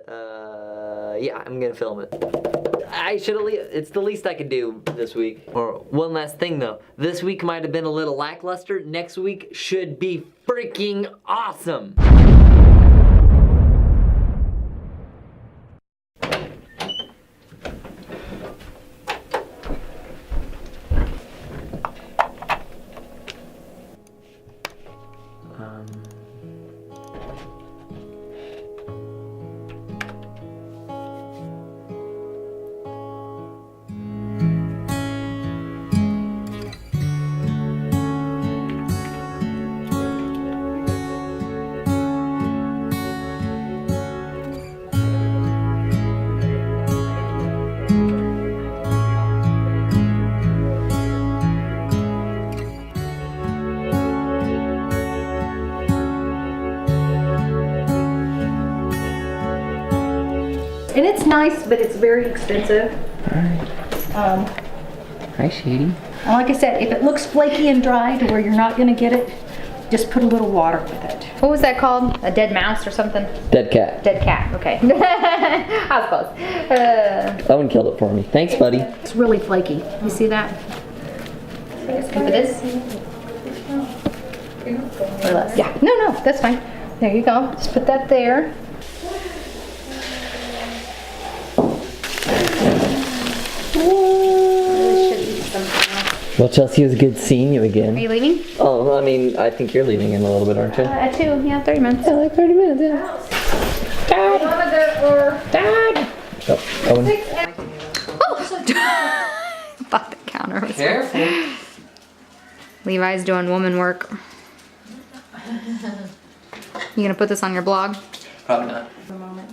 yeah, I'm gonna film it. I should have. It's the least I could do this week. Or one last thing though, this week might have been a little lackluster. Next week should be freaking awesome. And it's nice, but it's very expensive. Hi, Shady. And like I said, if it looks flaky and dry to where you're not gonna get it, just put a little water with it. What was that called? A dead mouse or something? Dead cat. Dead cat, okay. I was close. That one killed it for me. Thanks, buddy. It's really flaky. You see that? For this? Or less? Yeah, no, that's fine. There you go. Just put that there. Well, Chelsea, it was good seeing you again. Are you leaving? Oh, I mean, I think you're leaving in a little bit, aren't you? At 2, yeah, 30 minutes. Yeah, like 30 minutes, yeah. Dad! Dad! Oh, Owen. Thought the counter was Careful. Levi's doing woman work. You gonna put this on your blog? Probably not. For a moment.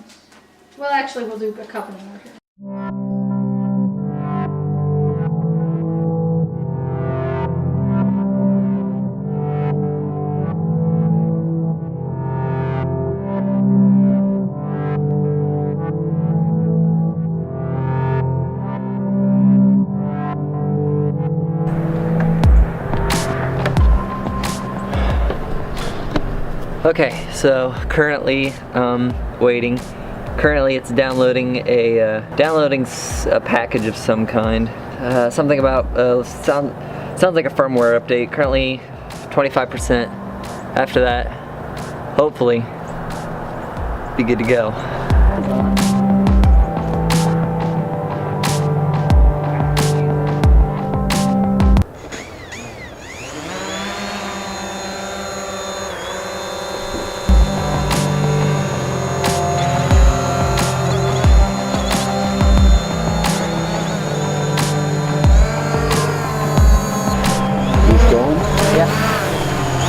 Well, actually, we'll do a couple more here. Okay, so currently waiting. Currently, it's downloading a package of some kind. Something about sounds like a firmware update. Currently, 25%. After that, hopefully, be good to go. I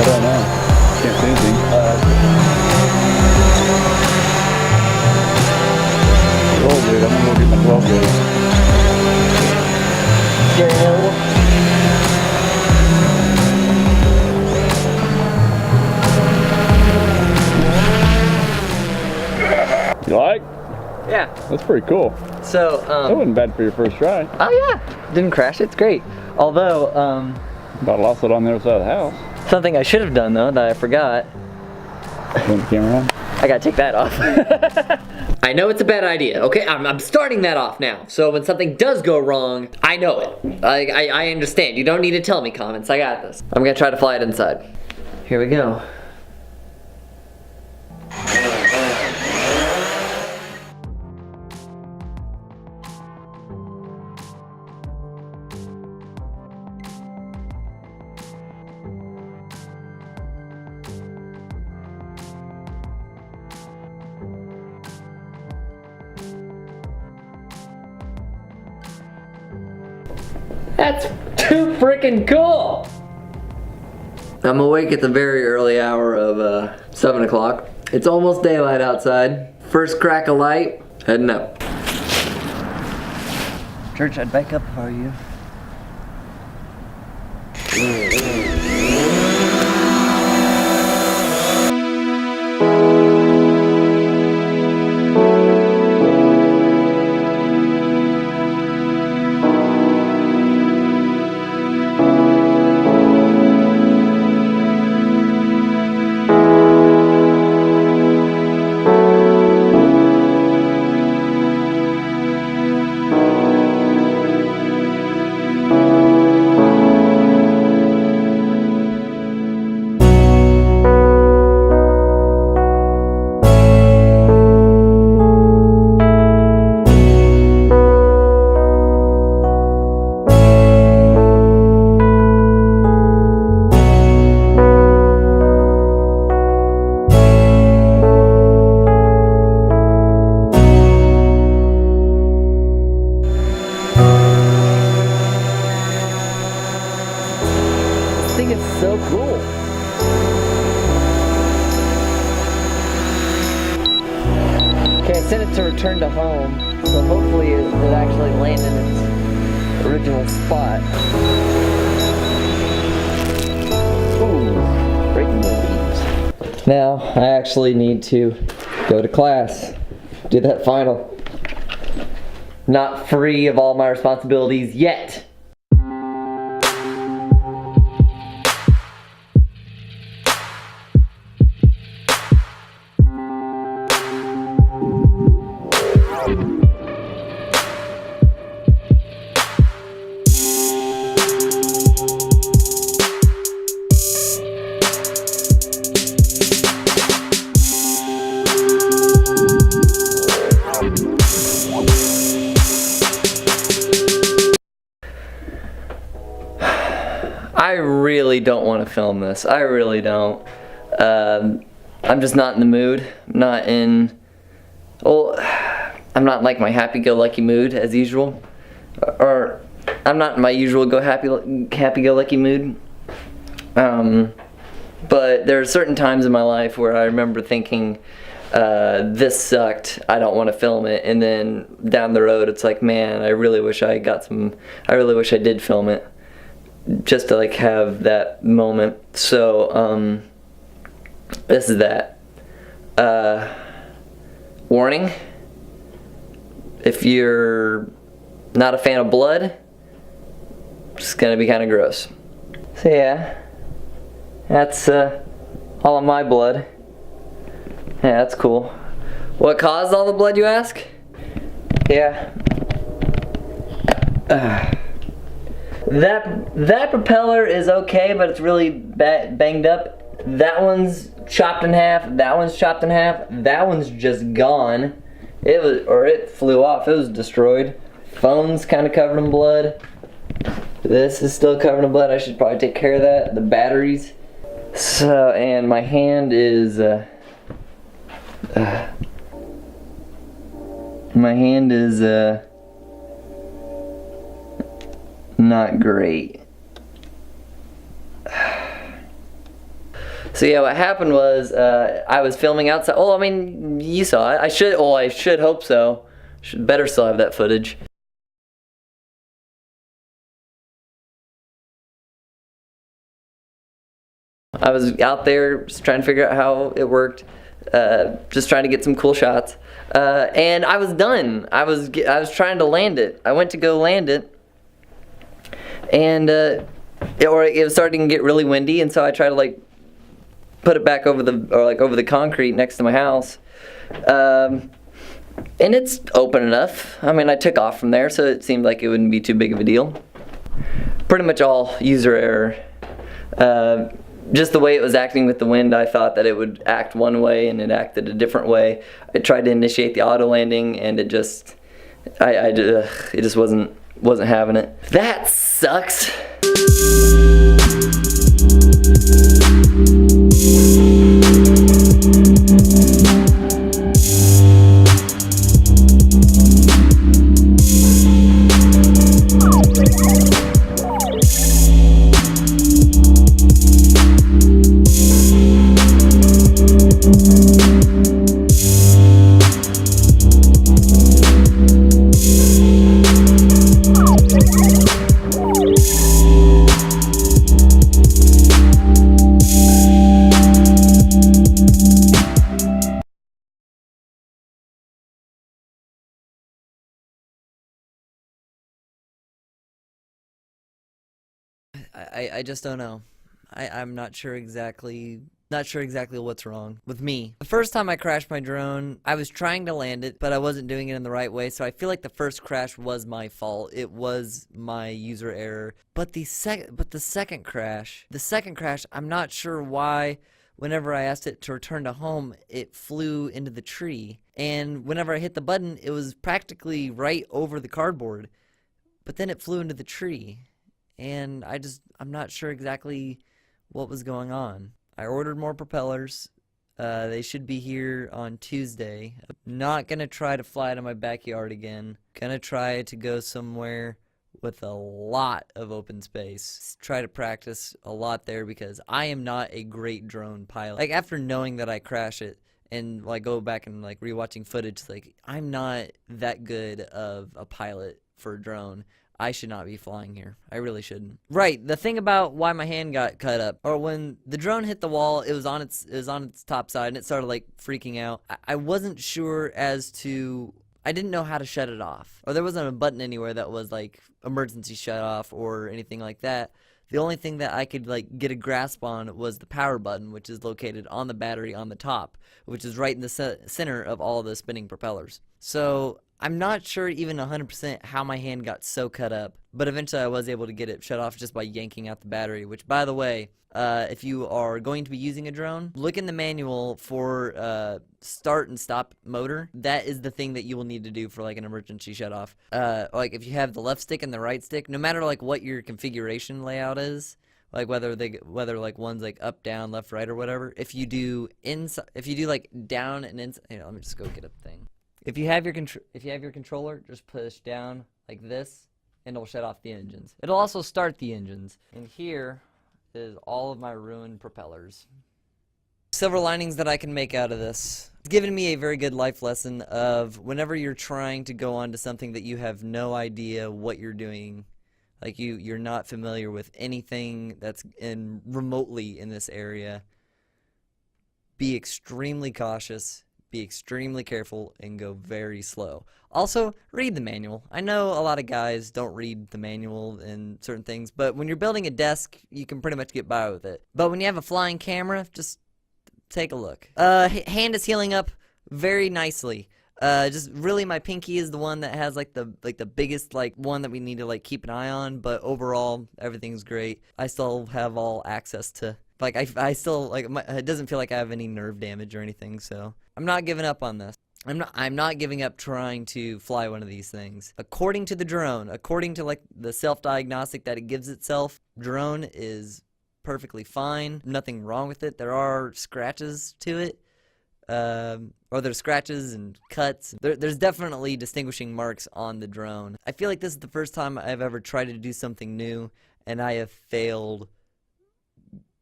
don't know. Can't see anything. Oh, dude, I'm gonna go get my 12 gauge. You like? Yeah. That's pretty cool. So, that wasn't bad for your first try. Oh yeah, didn't crash. It's great. Although, About lost it on the other side of the house. something I should have done though that I forgot. Turn the camera on. I gotta take that off. I know it's a bad idea, okay? I'm starting that off now. So when something does go wrong, I know it. I understand. You don't need to tell me, comments. I got this. I'm gonna try to fly it inside. Here we go. That's too freaking cool! I'm awake at the very early hour of 7 o'clock. It's almost daylight outside. First crack of light, heading up. Church, I'd back up if I were you. sent it to return to home, so hopefully it actually landed in its original spot. Ooh, breaking the leaves. Now I actually need to go to class, do that final. Not free of all my responsibilities yet. I really don't want to film this. I really don't. I'm just not in the mood. I'm not in like my happy-go-lucky mood as usual. Or I'm not in my usual happy-go-lucky mood. But there are certain times in my life where I remember thinking, this sucked, I don't want to film it, and then down the road it's like, man, I really wish I did film it, just to like have that moment. So this is that. Warning, if you're not a fan of blood, it's gonna be kind of gross. So yeah, that's all of my blood. Yeah, that's cool. What caused all the blood, you ask? Yeah. That propeller is okay, but it's really banged up. That one's chopped in half. That one's chopped in half. That one's just gone. It flew off. It was destroyed. Phone's kind of covered in blood. This is still covered in blood. I should probably take care of that. The batteries. So, and my hand is not great. So yeah, what happened was I was filming outside. Oh, I mean, you saw it. I should hope so. Should better still have that footage. I was out there just trying to figure out how it worked. Just trying to get some cool shots. And I was done. I was trying to land it. I went to go land it. And it was starting to get really windy, and so I tried to like put it back over the concrete next to my house. And it's open enough. I mean, I took off from there, so it seemed like it wouldn't be too big of a deal. Pretty much all user error. Just the way it was acting with the wind, I thought that it would act one way, and it acted a different way. I tried to initiate the auto landing, and it just wasn't having it. That sucks. I just don't know. I'm not sure exactly what's wrong with me. The first time I crashed my drone, I was trying to land it, but I wasn't doing it in the right way, so I feel like the first crash was my fault. It was my user error. But the second crash, I'm not sure why whenever I asked it to return to home, it flew into the tree. And whenever I hit the button, it was practically right over the cardboard. But then it flew into the tree. And I'm not sure exactly what was going on. I ordered more propellers. They should be here on Tuesday. I'm not gonna try to fly to my backyard again. Gonna try to go somewhere with a lot of open space. Try to practice a lot there because I am not a great drone pilot. Like after knowing that I crash it and like go back and like rewatching footage, like I'm not that good of a pilot for a drone. I should not be flying here. I really shouldn't. Right, the thing about why my hand got cut up, or when the drone hit the wall, it was on its top side and it started like freaking out. I wasn't sure as to, I didn't know how to shut it off. Or there wasn't a button anywhere that was like emergency shut off or anything like that. The only thing that I could like get a grasp on was the power button, which is located on the battery on the top, which is right in the center of all the spinning propellers. So I'm not sure even 100% how my hand got so cut up, but eventually I was able to get it shut off just by yanking out the battery, which, by the way, if you are going to be using a drone, look in the manual for start and stop motor. That is the thing that you will need to do for like an emergency shut off. Like if you have the left stick and the right stick, no matter like what your configuration layout is, like whether like one's like up, down, left, right, or whatever. If you do like down and inside, let me just go get a thing. If you have your controller, just push down like this, and it'll shut off the engines. It'll also start the engines. And here is all of my ruined propellers. Silver linings that I can make out of this. It's given me a very good life lesson of whenever you're trying to go on to something that you have no idea what you're doing, like you're not familiar with anything that's remotely in this area, be extremely cautious. Be extremely careful and go very slow. Also, read the manual. I know a lot of guys don't read the manual and certain things, but when you're building a desk, you can pretty much get by with it. But when you have a flying camera, just take a look. Hand is healing up very nicely. Just really my pinky is the one that has like the biggest like one that we need to like keep an eye on, but overall everything's great. I still have all access to like I still like it doesn't feel like I have any nerve damage or anything, so I'm not giving up on this. I'm not giving up trying to fly one of these things. According to the drone, according to like the self-diagnostic that it gives itself, drone is perfectly fine. Nothing wrong with it. There are scratches to it. Or there's scratches and cuts. There's definitely distinguishing marks on the drone. I feel like this is the first time I've ever tried to do something new, and I have failed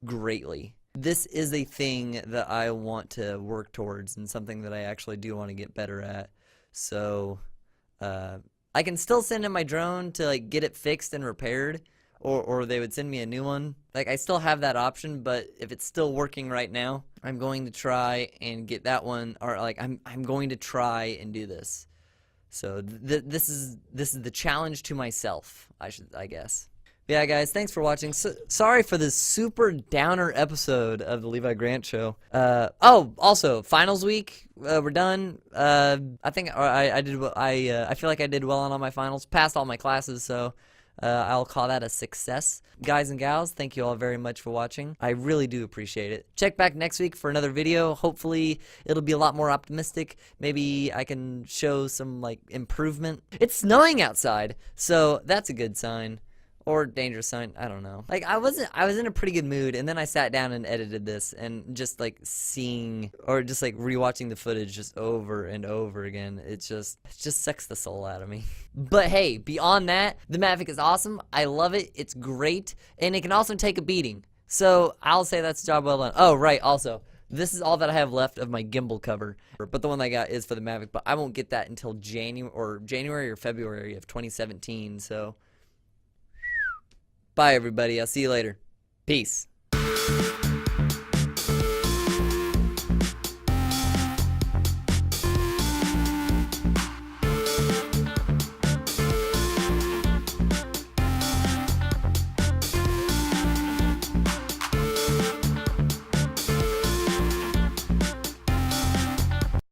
greatly. This is a thing that I want to work towards and something that I actually do want to get better at. So, I can still send in my drone to like get it fixed and repaired, or they would send me a new one. Like I still have that option, but if it's still working right now, I'm going to try and get that one, or like I'm going to try and do this. So this is the challenge to myself, I guess. Yeah, guys, thanks for watching. Sorry for this super downer episode of the Levi Grant Show. Oh, also, finals week, we're done. I think I did. I feel like I did well on all my finals, passed all my classes, so I'll call that a success. Guys and gals, thank you all very much for watching. I really do appreciate it. Check back next week for another video. Hopefully, it'll be a lot more optimistic. Maybe I can show some like improvement. It's snowing outside, so that's a good sign. Or dangerous sign, I don't know. Like I was in a pretty good mood, and then I sat down and edited this, and just like seeing or just like rewatching the footage just over and over again, it just sucks the soul out of me. But hey, beyond that, the Mavic is awesome. I love it. It's great, and it can also take a beating. So I'll say that's a job well done. Oh right, also. This is all that I have left of my gimbal cover, but the one that I got is for the Mavic, but I won't get that until January or February of 2017, so bye, everybody. I'll see you later. Peace.